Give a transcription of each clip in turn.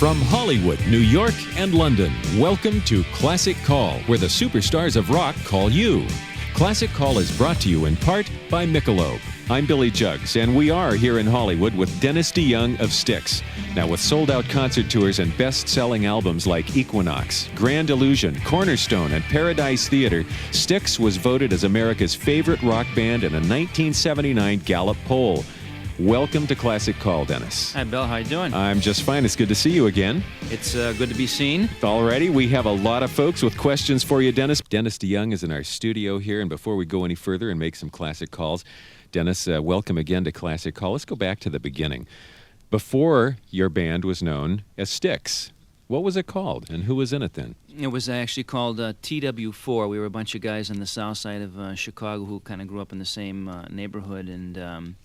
From Hollywood, New York, and London, welcome to Classic Call, where the superstars of rock call you. Classic Call is brought to you in part by Michelob. I'm Billy Jugs, and we are here in Hollywood with Dennis DeYoung of Styx. Now, with sold-out concert tours and best-selling albums like Equinox, Grand Illusion, Cornerstone, and Paradise Theater, Styx was voted as America's favorite rock band in a 1979 Gallup poll. Welcome to Classic Call, Dennis. Hi, Bill. How you doing? I'm just fine. It's good to see you again. It's good to be seen. Alrighty, we have a lot of folks with questions for you, Dennis. Dennis DeYoung is in our studio here, and before we go any further and make some classic calls, Dennis, welcome again to Classic Call. Let's go back to the beginning. Before your band was known as Styx, what was it called, and who was in it then? It was actually called TW4. We were a bunch of guys on the south side of Chicago who kind of grew up in the same neighborhood, and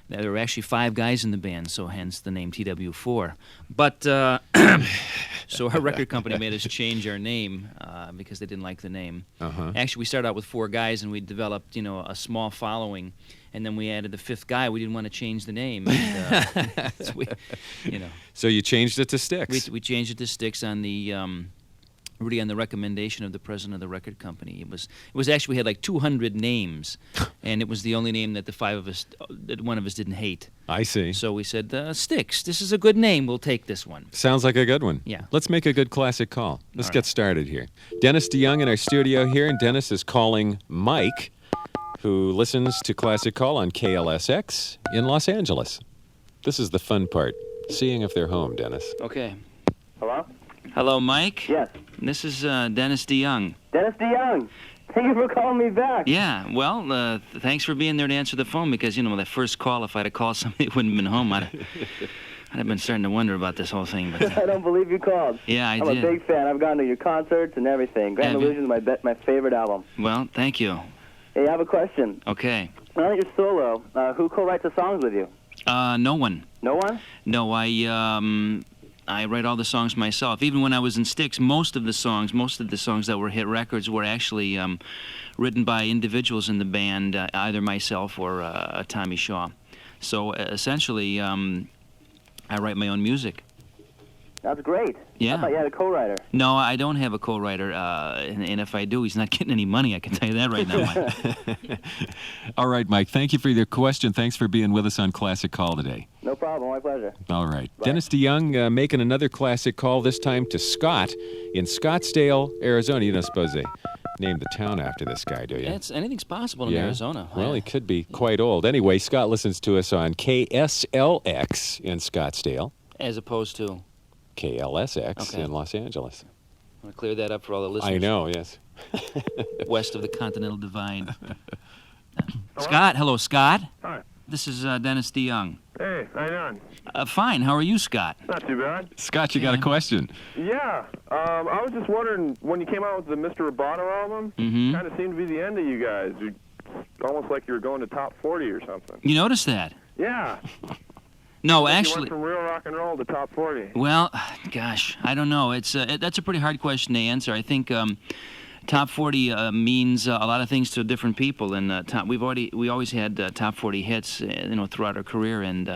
there were actually 5 guys in the band, so hence the name TW4. But, so our record company made us change our name because they didn't like the name. Actually, we started out with 4 guys, and we developed, a small following. And then we added the 5th guy. We didn't want to change the name. And, So you changed it to Styx. We changed it to Styx on the... really on the recommendation of the president of the record company. It was actually, we had like 200 names, and it was the only name that that one of us didn't hate. I see. So we said, Styx, this is a good name, we'll take this one. Sounds like a good one. Yeah. Let's make a good classic call. Let's All right. get started here. Dennis DeYoung in our studio here, and Dennis is calling Mike, who listens to Classic Call on KLSX in Los Angeles. This is the fun part, seeing if they're home, Dennis. Okay. Hello? Hello, Mike? Yes. This is Dennis DeYoung. Dennis DeYoung. Thank you for calling me back. Yeah, well, thanks for being there to answer the phone because, that first call, if I'd have called somebody who wouldn't have been home, I'd have been starting to wonder about this whole thing. But, I don't believe you called. Yeah, I'm did. a big fan. I've gone to your concerts and everything. Grand Have you? Illusion is my favorite album. Well, thank you. Hey, I have a question. Okay. Now that you're solo, who co-writes the songs with you? No one. No one? No, I write all the songs myself. Even when I was in Styx, most of the songs that were hit records were actually written by individuals in the band, either myself or Tommy Shaw. So essentially, I write my own music. That's great. Yeah. I thought you had a co-writer. No, I don't have a co-writer, and if I do, he's not getting any money, I can tell you that right now, Mike. All right, Mike, thank you for your question. Thanks for being with us on Classic Call today. No problem. My pleasure. All right. Bye. Dennis DeYoung making another classic call, this time to Scott in Scottsdale, Arizona. You don't suppose they named the town after this guy, do you? Anything's possible in Arizona. Well, he could be quite old. Anyway, Scott listens to us on KSLX in Scottsdale, As opposed to... KLSX Okay. in Los Angeles. I want to clear that up for all the listeners. I know, yes. West of the Continental Divide. Scott, hello, Scott. Hi. This is Dennis DeYoung. Hey, how you doing? Fine, how are you, Scott? Not too bad. Scott, you got a question? Yeah, I was just wondering, when you came out with the Mr. Roboto album, Mhm. kind of seemed to be the end of you guys. Almost like you were going to top 40 or something. You noticed that? Yeah. No, You actually... went from real rock and roll to top 40. Well, gosh, I don't know. That's a pretty hard question to answer. I think top 40 means a lot of things to different people, and we always had top 40 hits, throughout our career. And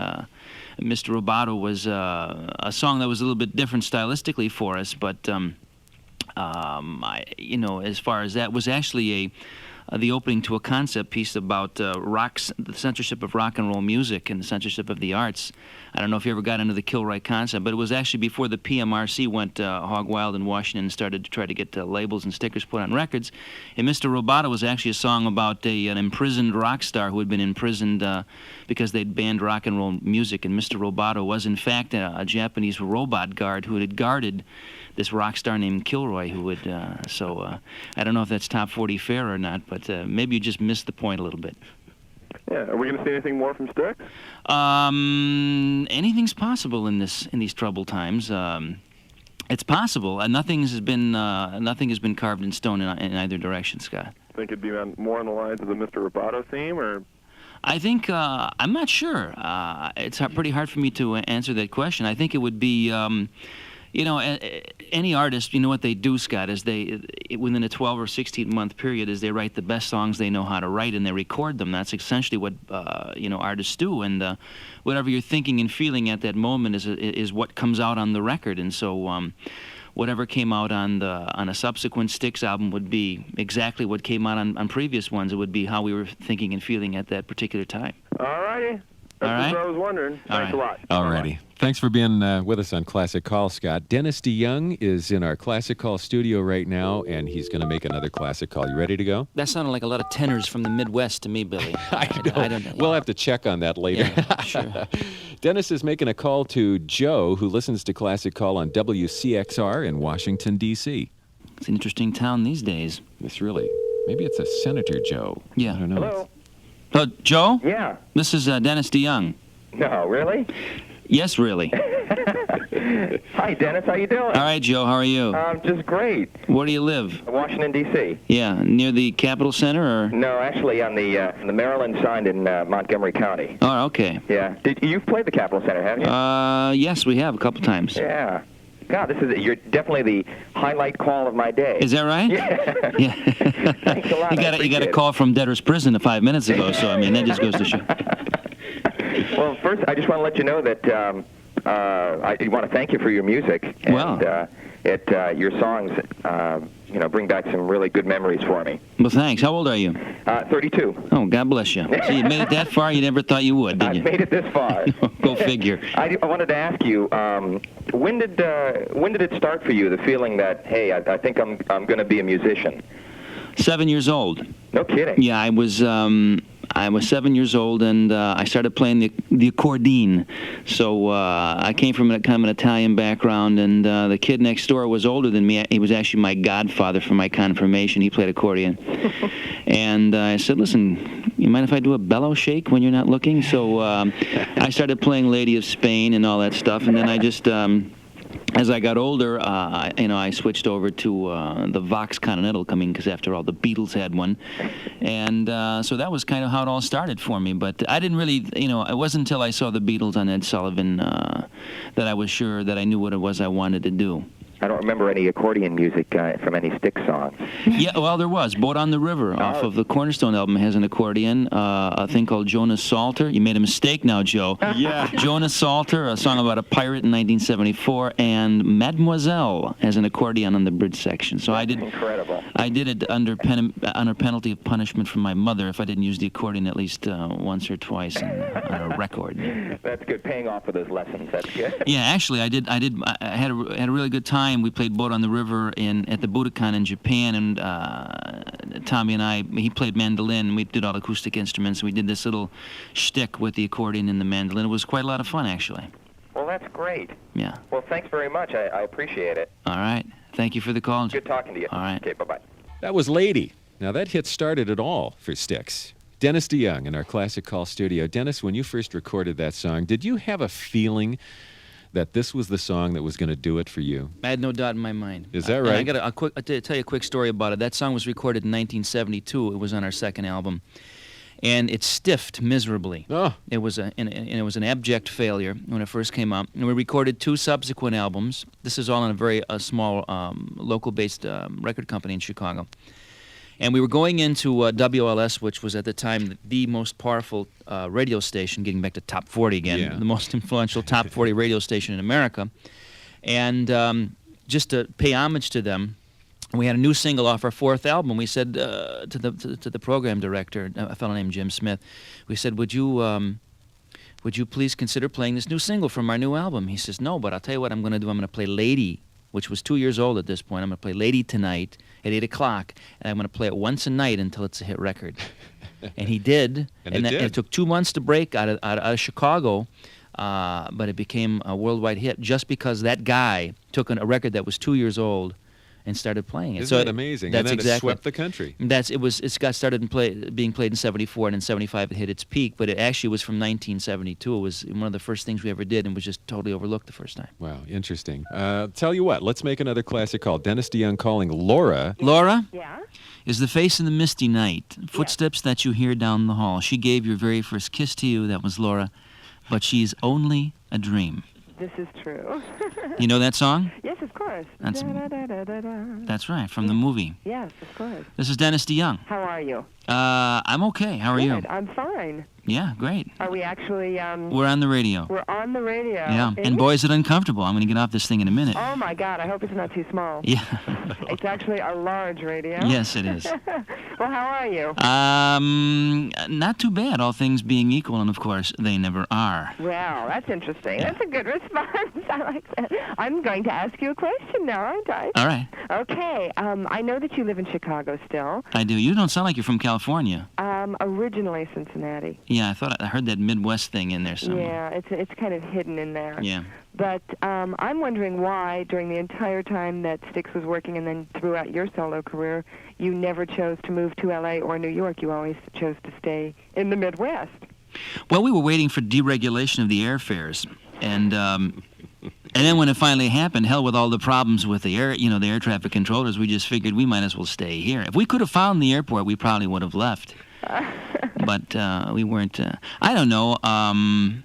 Mr. Roboto was a song that was a little bit different stylistically for us, but as far as that, was actually the opening to a concept piece about the censorship of rock and roll music and the censorship of the arts. I don't know if you ever got into the Kilroy concept, but it was actually before the PMRC went hog wild in Washington and started to try to get labels and stickers put on records. And Mr. Roboto was actually a song about an imprisoned rock star who had been imprisoned because they'd banned rock and roll music. And Mr. Roboto was, in fact, a Japanese robot guard who had guarded this rock star named Kilroy, who would, I don't know if that's top 40 fair or not, but maybe you just missed the point a little bit. Yeah, are we going to see anything more from Styx? Anything's possible in these troubled times. It's possible. Nothing has been carved in stone in either direction, Scott. Think it'd be more on the lines of the Mr. Roboto theme, or? I think, I'm not sure. It's pretty hard for me to answer that question. I think it would be, Any artist, what they do, Scott, is within a 12 or 16-month period, is they write the best songs they know how to write, and they record them. That's essentially what, artists do. And whatever you're thinking and feeling at that moment is what comes out on the record. And so whatever came out on a subsequent Styx album would be exactly what came out on previous ones. It would be how we were thinking and feeling at that particular time. All righty. All right. That's what I was wondering. Thanks a lot. All righty. Thanks for being with us on Classic Call, Scott. Dennis DeYoung is in our Classic Call studio right now, and he's going to make another Classic Call. You ready to go? That sounded like a lot of tenors from the Midwest to me, Billy. I don't know. We'll have to check on that later. Yeah, sure. Dennis is making a call to Joe, who listens to Classic Call on WCXR in Washington, D.C. It's an interesting town these days. Maybe it's a Senator Joe. Yeah. I don't know. Hello? Oh, Joe? Yeah. This is Dennis DeYoung. No, really? Yes, really. Hi, Dennis. How you doing? All right, Joe. How are you? Just great. Where do you live? Washington, D.C. Yeah, near the Capitol Center, or? No, actually on the Maryland side in Montgomery County. Oh, okay. Yeah. You've played the Capitol Center, haven't you? Yes, we have a couple times. Yeah. God, you're definitely the highlight call of my day. Is that right? Yeah. Yeah. Thanks a lot. You got a call from debtor's prison 5 minutes ago, so I mean that just goes to show. Well, first, I just want to let you know that I want to thank you for your music. And, Wow. Your songs, bring back some really good memories for me. Well, thanks. How old are you? 32. Oh, God bless you. So you made it that far? You never thought you would, did you? I've made it this far. Go figure. I wanted to ask you, when did it start for you, the feeling that, hey, I think I'm going to be a musician? 7 years old. No kidding. Yeah, I was 7 years old, and I started playing the accordion. So I came from kind of an Italian background, and the kid next door was older than me. He was actually my godfather for my confirmation. He played accordion. And I said, listen, you mind if I do a bellow shake when you're not looking? So I started playing Lady of Spain and all that stuff, and then I just... as I got older, I switched over to the Vox Continental coming, because after all, the Beatles had one. And so that was kind of how it all started for me. But I didn't really, it wasn't until I saw the Beatles on Ed Sullivan that I was sure that I knew what it was I wanted to do. I don't remember any accordion music from any Styx songs. Yeah, well, there was. Boat on the River off of the Cornerstone album has an accordion. A thing called Jonas Salter. You made a mistake now, Joe. Yeah. Jonas Salter, a song about a pirate in 1974, and Mademoiselle has an accordion on the bridge section. So I did. Incredible. I did it under penalty of punishment from my mother if I didn't use the accordion at least once or twice on a record. That's good. Paying off for those lessons. That's good. Yeah, actually, I did. I had a really good time. We played Boat on the River at the Budokan in Japan, and Tommy and I, he played mandolin, and we did all acoustic instruments. We did this little shtick with the accordion and the mandolin. It was quite a lot of fun, actually. Well, that's great. Yeah. Well, thanks very much. I appreciate it. All right. Thank you for the call. Good talking to you. All right. Okay, bye-bye. That was Lady. Now, that hit started it all for Styx. Dennis DeYoung in our Classic Call studio. Dennis, when you first recorded that song, did you have a feeling that this was the song that was going to do it for you? I had no doubt in my mind. Is that right? I'll tell you a quick story about it. That song was recorded in 1972. It was on our second album. And it stiffed miserably. Oh. It was it was an abject failure when it first came out. And we recorded 2 subsequent albums. This is all in a very small local-based record company in Chicago. And we were going into WLS, which was at the time the most powerful radio station, getting back to Top 40 again, the most influential Top 40 radio station in America. And just to pay homage to them, we had a new single off our 4th album. We said to the program director, a fellow named Jim Smith, we said, would you please consider playing this new single from our new album? He says, no, but I'll tell you what I'm going to do. I'm going to play Lady, which was 2 years old at this point. I'm going to play Lady tonight at 8 o'clock, and I'm going to play it once a night until it's a hit record. And he did. And it took 2 months to break out of Chicago, but it became a worldwide hit just because that guy took a record that was 2 years old and started playing it. Isn't that amazing? That's and then exactly. It swept the country. It got started being played in 74, and in 75 it hit its peak, but it actually was from 1972. It was one of the first things we ever did and was just totally overlooked the first time. Wow, interesting. Tell you what, let's make another classic call. Dennis DeYoung calling Laura. Laura? Yeah? Is the face in the misty night, footsteps that you hear down the hall. She gave your very first kiss to you, that was Laura, but she's only a dream. This is true. You know that song? Yes, of course. That's right, from the movie. Yes, of course. This is Dennis DeYoung. How are you? I'm okay. How are you? Good. I'm fine. Yeah, great. Are we actually... We're on the radio. We're on the radio. Yeah, and boy, is it uncomfortable. I'm going to get off this thing in a minute. Oh, my God. I hope it's not too small. Yeah. It's actually a large radio. Yes, it is. Well, how are you? Not too bad, all things being equal, and of course, they never are. Well, that's interesting. Yeah. That's a good response. I like that. I'm going to ask you a question now, aren't I? All right. Okay. I know that you live in Chicago still. I do. You don't sound like you're from California. Originally Cincinnati. Yeah, I heard that Midwest thing in there somewhere. Yeah, it's kind of hidden in there. Yeah. But I'm wondering why, during the entire time that Styx was working and then throughout your solo career, you never chose to move to L.A. or New York. You always chose to stay in the Midwest. Well, we were waiting for deregulation of the airfares, and then when it finally happened, hell, with all the problems with the air traffic controllers, we just figured we might as well stay here. If we could have found the airport, we probably would have left. But we weren't. I don't know. I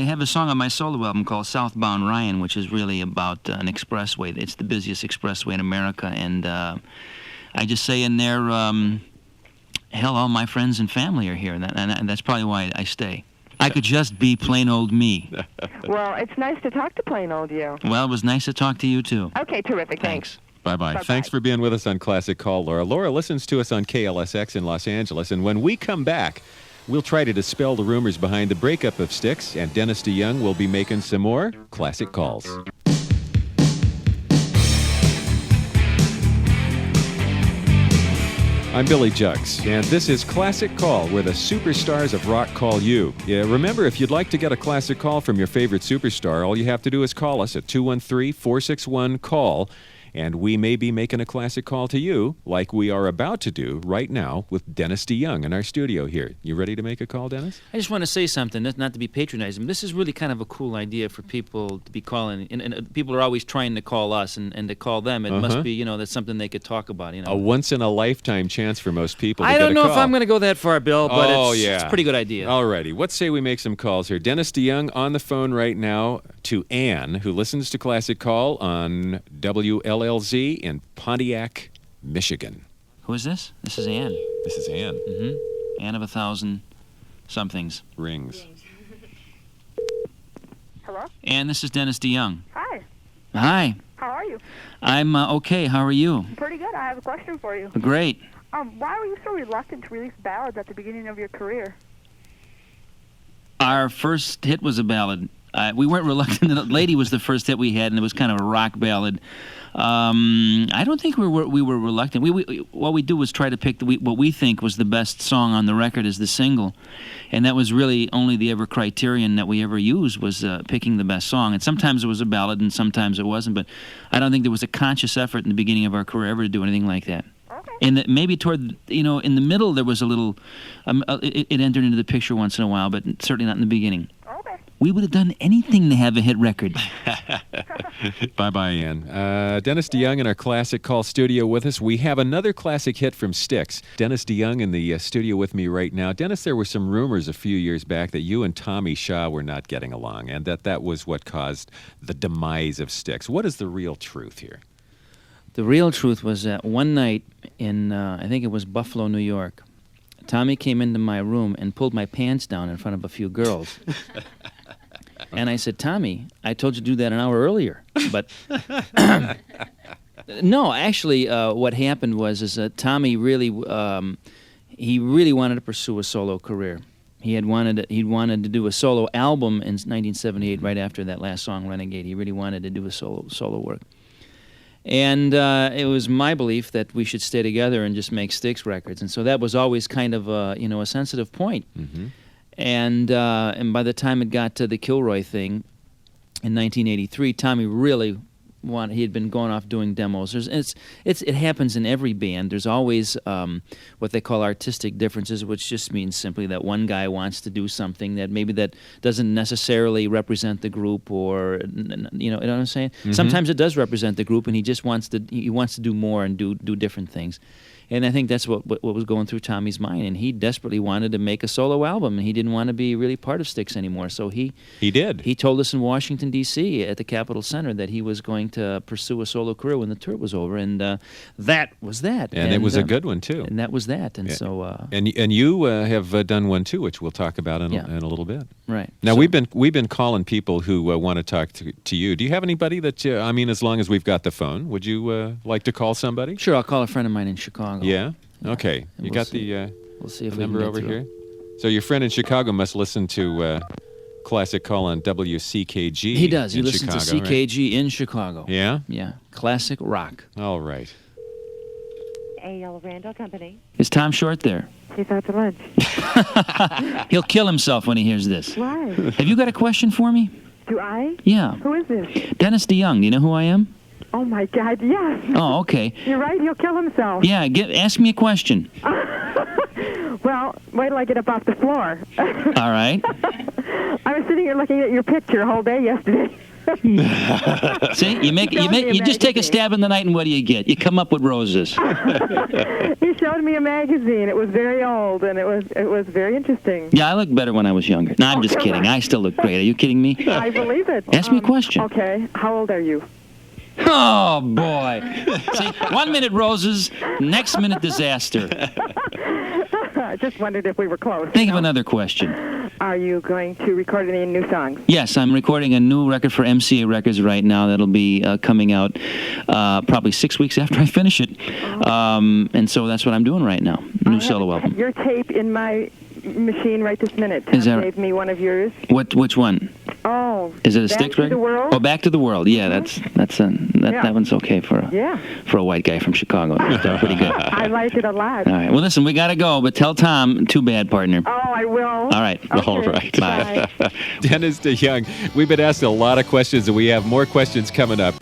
have a song on my solo album called Southbound Ryan, which is really about an expressway. It's the busiest expressway in America, and I just say in there, hell, all my friends and family are here, and that's probably why I stay. I could just be plain old me. Well, it's nice to talk to plain old you. Well, it was nice to talk to you, too. Okay, terrific. Thanks. Bye-bye. Bye-bye. Thanks for being with us on Classic Call, Laura. Laura listens to us on KLSX in Los Angeles, and when we come back, we'll try to dispel the rumors behind the breakup of Styx, and Dennis DeYoung will be making some more Classic Calls. I'm Billy Jugs, and this is Classic Call, where the superstars of rock call you. Yeah, remember, if you'd like to get a classic call from your favorite superstar, all you have to do is call us at 213-461-CALL, and we may be making a classic call to you, like we are about to do right now with Dennis DeYoung in our studio here. You ready to make a call, Dennis? I just want to say something, not to be patronizing. This is really kind of a cool idea for people to be calling. And people are always trying to call us, and to call them, it must be, that's something they could talk about. A once-in-a-lifetime chance for most people to I get don't a know call. if I'm going to go that far, Bill, but yeah. It's a pretty good idea. All righty. Let's say we make some calls here. Dennis DeYoung on the phone right now to Ann, who listens to Classic Call on WLLZ in Pontiac, Michigan. Who is this? This is Ann. This is Ann. Mm-hmm. Ann of 1,000 somethings. Rings. Hello? Ann, this is Dennis DeYoung. Hi. Hi. How are you? I'm okay. How are you? Pretty good. I have a question for you. Great. Why were you so reluctant to release ballads at the beginning of your career? Our first hit was a ballad. We weren't reluctant. The Lady was the first hit we had, and it was kind of a rock ballad. I don't think we were reluctant. What we do was try to pick what we think was the best song on the record as the single, and that was really only the ever criterion that we ever used was picking the best song. And sometimes it was a ballad, and sometimes it wasn't. But I don't think there was a conscious effort in the beginning of our career ever to do anything like that. Okay. And maybe toward in the middle there was a little. It entered into the picture once in a while, but certainly not in the beginning. Okay. We would have done anything to have a hit record. Bye-bye, Ann. Dennis DeYoung in our Classic Call studio with us. We have another classic hit from Styx. Dennis DeYoung in the studio with me right now. Dennis, there were some rumors a few years back that you and Tommy Shaw were not getting along, and that was what caused the demise of Styx. What is the real truth here? The real truth was that one night in, I think it was Buffalo, New York, Tommy came into my room and pulled my pants down in front of a few girls. And I said, Tommy, I told you to do that an hour earlier. But no, actually, what happened was Tommy really, he really wanted to pursue a solo career. He wanted to do a solo album in 1978, right after that last song, Renegade. He really wanted to do a solo work. And it was my belief that we should stay together and just make Styx records. And so that was always kind of a sensitive point. Mm-hmm. And by the time it got to the Kilroy thing in 1983, Tommy really he had been going off doing demos. It happens in every band. There's always what they call artistic differences, which just means simply that one guy wants to do something that doesn't necessarily represent the group, or you know what I'm saying. Mm-hmm. Sometimes it does represent the group, and he just wants to do more and do different things. And I think that's what was going through Tommy's mind, and he desperately wanted to make a solo album, and he didn't want to be really part of Styx anymore. So he did. He told us in Washington D.C. at the Capitol Center that he was going to pursue a solo career when the tour was over, and that was that. And it was a good one too. And that was that. And so and you have done one too, which we'll talk about in a little bit. Right. Now So- we've been calling people who want to talk to you. Do you have anybody that I mean, as long as we've got the phone, would you like to call somebody? Sure, I'll call a friend of mine in Chicago. Yeah. Okay. And You we'll got see. We'll see if we can number get over through. here. So your friend in Chicago must listen to Classic Call on WCKG. He does. He in listens Chicago, to CKG in Chicago. Yeah. Yeah. Classic rock. All right. A.L. Randall Company. Is Tom Short there? He's out to lunch. He'll kill himself when he hears this. Why? Have you got a question for me? Do I? Yeah. Who is this? Dennis DeYoung. Do you know who I am? Oh, my God, yes. Oh, okay. You're right, he'll kill himself. Yeah, ask me a question. Well, wait till I get up off the floor. All right. I was sitting here looking at your picture the whole day yesterday. See, you just take a stab in the night, and what do you get? You come up with roses. He showed me a magazine. It was very old, and it was very interesting. Yeah, I look better when I was younger. No, I'm just kidding. I still look great. Are you kidding me? I believe it. Ask me a question. Okay, how old are you? Oh, boy. See, 1 minute roses, next minute disaster. I just wondered if we were close. Think of another question. Are you going to record any new songs? Yes, I'm recording a new record for MCA Records right now that'll be coming out probably 6 weeks after I finish it. And so that's what I'm doing right now, new solo album. Your tape in my machine right this minute. Is that Tom right? gave me one of yours. Which one? Oh. Is it a Back Styx to record? the World? Oh, Back to the World. Yeah, that one's okay for a white guy from Chicago. It's pretty good. I like it a lot. All right. Well, listen, we got to go, but tell Tom, too bad, partner. Oh, I will. All right. Okay. All right. Bye. Dennis DeYoung. We've been asked a lot of questions, and we have more questions coming up.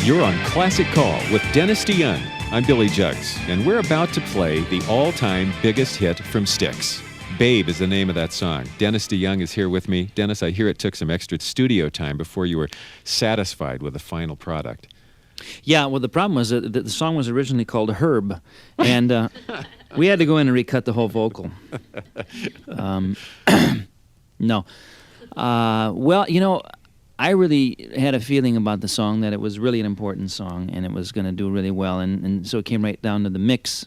You're on Classic Call with Dennis DeYoung. I'm Billy Jugs, and we're about to play the all-time biggest hit from Styx. Babe is the name of that song. Dennis DeYoung is here with me. Dennis, I hear it took some extra studio time before you were satisfied with the final product. Yeah, well, the problem was that the song was originally called Herb, and we had to go in and recut the whole vocal. No. Well, you know, I really had a feeling about the song that it was really an important song, and it was going to do really well, and so it came right down to the mix.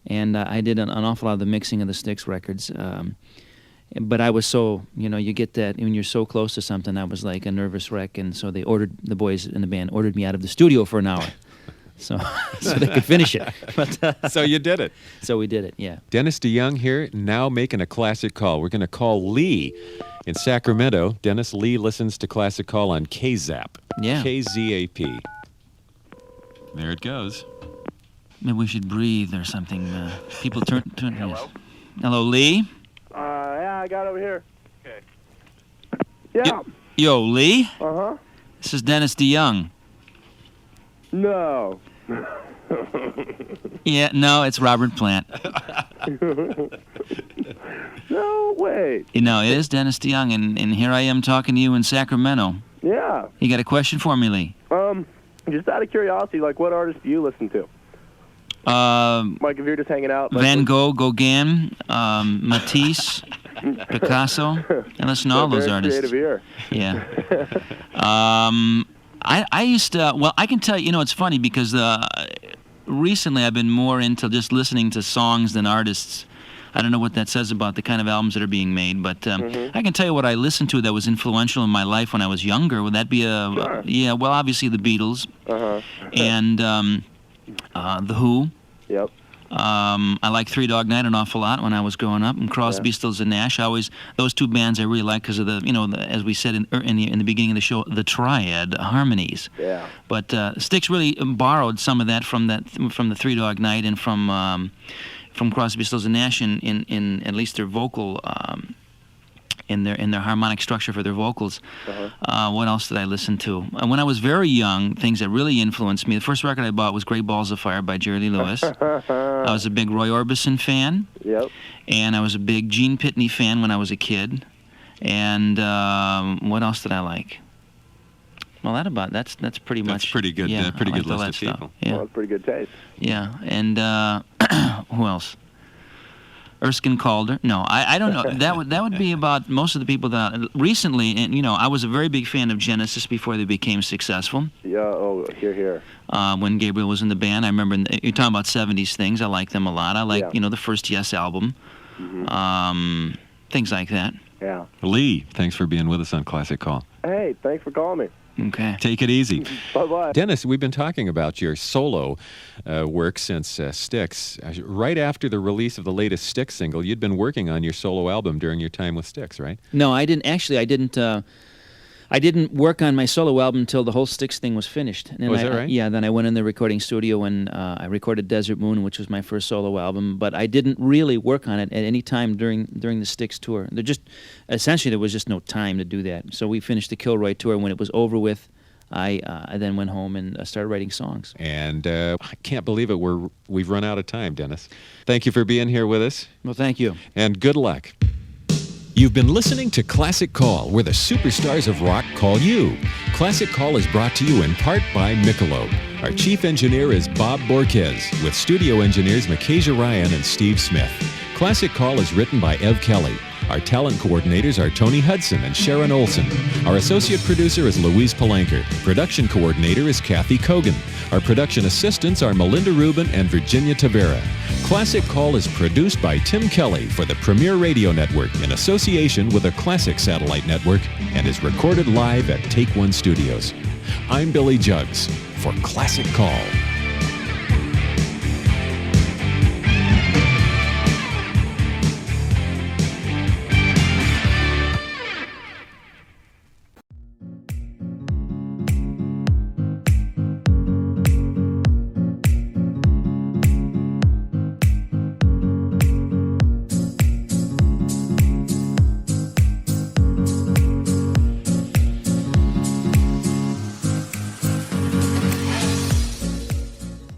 And I did an awful lot of the mixing of the Styx records. But I was so, you get that when you're so close to something, I was like a nervous wreck. And so the boys in the band ordered me out of the studio for an hour. So they could finish it. But, So you did it. So we did it, yeah. Dennis DeYoung here, now making a classic call. We're going to call Lee in Sacramento. Dennis, Lee listens to Classic Call on KZAP. Yeah. KZAP. There it goes. Maybe we should breathe or something. People turn. Hello? Hello, Lee? Yeah, I got over here. Okay. Yeah. Yo, Lee? Uh-huh. This is Dennis DeYoung. No. Yeah, no, it's Robert Plant. No way. It is Dennis DeYoung, and here I am talking to you in Sacramento. Yeah. You got a question for me, Lee? Just out of curiosity, like, what artists do you listen to? Like, if you're just hanging out. Like, Van Gogh, Gauguin, Matisse, Picasso. I listen to all those artists. Creative ear. Yeah. I used to, well, I can tell you, it's funny because recently I've been more into just listening to songs than artists. I don't know what that says about the kind of albums that are being made, but I can tell you what I listened to that was influential in my life when I was younger. Would that be yeah, well, obviously the Beatles and The Who. Yep. I like Three Dog Night an awful lot when I was growing up, and Crosby, Stills, and Nash. Those two bands I really like because of the, as we said in the beginning of the show, the triad harmonies. Yeah. But Styx really borrowed some of that from the Three Dog Night and from Crosby, Stills, and Nash in at least their vocal. In their harmonic structure for their vocals. What else did I listen to? When I was very young, things that really influenced me, the first record I bought was Great Balls of Fire by Jerry Lee Lewis. I was a big Roy Orbison fan. Yep. And I was a big Gene Pitney fan when I was a kid. And what else did I like? Well, that's pretty much. That's pretty good. Yeah, Pretty I good like all list that of stuff. people. Yeah. Well, that's pretty good taste. Yeah, and who else? Erskine Calder. No, I don't know. That would be about most of the people that recently. And I was a very big fan of Genesis before they became successful. Yeah. Oh, here. When Gabriel was in the band, I remember you're talking about '70s things. I like them a lot. I like the first Yes album, things like that. Yeah. Lee, thanks for being with us on Classic Call. Hey, thanks for calling me. Okay. Take it easy. Bye-bye. Dennis, we've been talking about your solo work since Styx. Right after the release of the latest Styx single, you'd been working on your solo album during your time with Styx, right? No, I didn't. Actually, I didn't work on my solo album until the whole Styx thing was finished. And Was that right? Yeah, then I went in the recording studio and I recorded Desert Moon, which was my first solo album, but I didn't really work on it at any time during the Styx tour. Essentially, there was just no time to do that. So we finished the Kilroy tour. When it was over with, I then went home and started writing songs. And I can't believe it. We've run out of time, Dennis. Thank you for being here with us. Well, thank you. And good luck. You've been listening to Classic Call, where the superstars of rock call you. Classic Call is brought to you in part by Michelob. Our chief engineer is Bob Borquez, with studio engineers Micajah Ryan and Steve Smith. Classic Call is written by Ev Kelly. Our talent coordinators are Tony Hudson and Sharon Olson. Our associate producer is Louise Palanker. Production coordinator is Kathy Kogan. Our production assistants are Melinda Rubin and Virginia Tavera. Classic Call is produced by Tim Kelly for the Premier Radio Network in association with a classic satellite network and is recorded live at Take One Studios. I'm Billy Jugs for Classic Call.